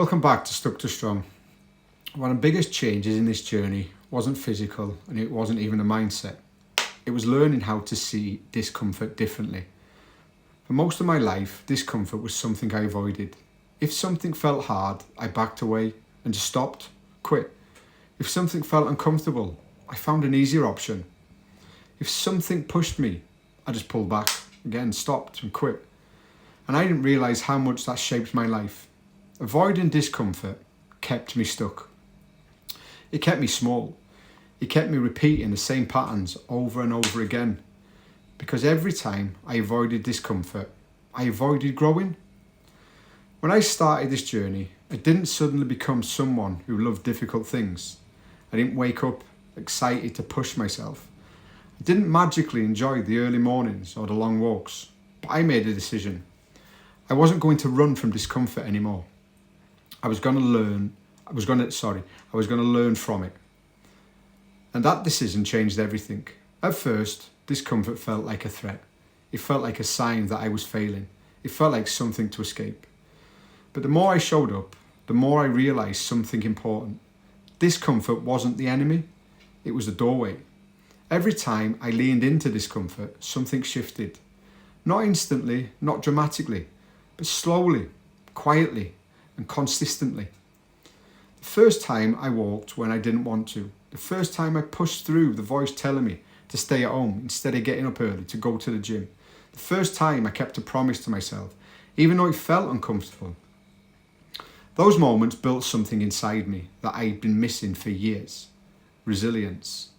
Welcome back to Stuck to Strong. One of the biggest changes in this journey wasn't physical, and it wasn't even a mindset. It was learning how to see discomfort differently. For most of my life, discomfort was something I avoided. If something felt hard, I backed away and just stopped, quit. If something felt uncomfortable, I found an easier option. If something pushed me, I just pulled back, again, stopped and quit. And I didn't realise how much that shaped my life. Avoiding discomfort kept me stuck. It kept me small. It kept me repeating the same patterns over and over again. Because every time I avoided discomfort, I avoided growing. When I started this journey, I didn't suddenly become someone who loved difficult things. I didn't wake up excited to push myself. I didn't magically enjoy the early mornings or the long walks. But I made a decision. I wasn't going to run from discomfort anymore. I was going to learn from it. And that decision changed everything. At first, discomfort felt like a threat. It felt like a sign that I was failing. It felt like something to escape. But the more I showed up, the more I realised something important. Discomfort wasn't the enemy, it was the doorway. Every time I leaned into discomfort, something shifted. Not instantly, not dramatically, but slowly, quietly, and consistently. The first time I walked when I didn't want to. The first time I pushed through the voice telling me to stay at home instead of getting up early to go to the gym. The first time I kept a promise to myself, even though it felt uncomfortable. Those moments built something inside me that I'd been missing for years. Resilience.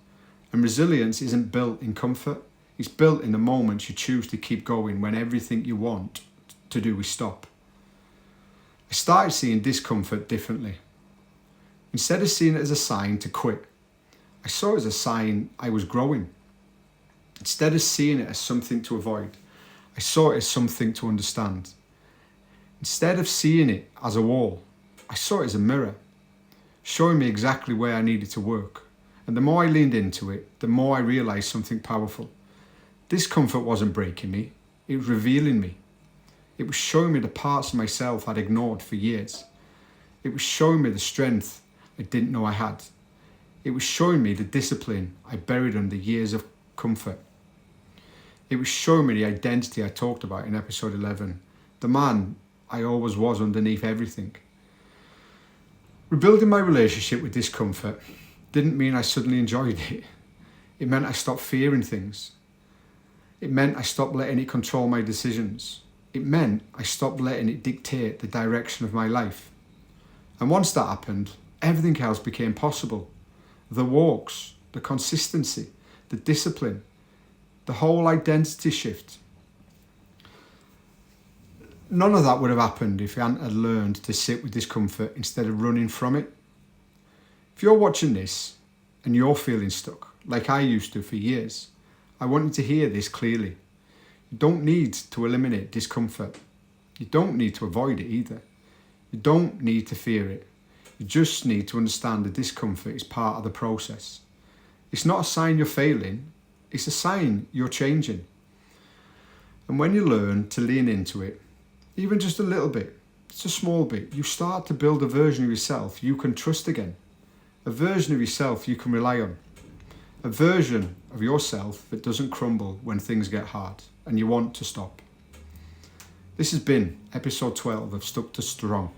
And resilience isn't built in comfort. It's built in the moments you choose to keep going when everything you want to do is stop. I started seeing discomfort differently. Instead of seeing it as a sign to quit, I saw it as a sign I was growing. Instead of seeing it as something to avoid, I saw it as something to understand. Instead of seeing it as a wall, I saw it as a mirror, showing me exactly where I needed to work. And the more I leaned into it, the more I realised something powerful. Discomfort wasn't breaking me, it was revealing me. It was showing me the parts of myself I'd ignored for years. It was showing me the strength I didn't know I had. It was showing me the discipline I buried under years of comfort. It was showing me the identity I talked about in episode 11, the man I always was underneath everything. Rebuilding my relationship with discomfort didn't mean I suddenly enjoyed it. It meant I stopped fearing things. It meant I stopped letting it control my decisions. It meant I stopped letting it dictate the direction of my life. And once that happened, everything else became possible. The walks, the consistency, the discipline, the whole identity shift. None of that would have happened if I hadn't learned to sit with discomfort instead of running from it. If you're watching this and you're feeling stuck, like I used to for years, I want you to hear this clearly. You don't need to eliminate discomfort. You don't need to avoid it either. You don't need to fear it. You just need to understand that discomfort is part of the process. It's not a sign you're failing, it's a sign you're changing. And when you learn to lean into it, even just a little bit, it's a small bit, you start to build a version of yourself you can trust again. A version of yourself you can rely on. A version of yourself that doesn't crumble when things get hard and you want to stop. This has been episode 12 of Stuck to Strong.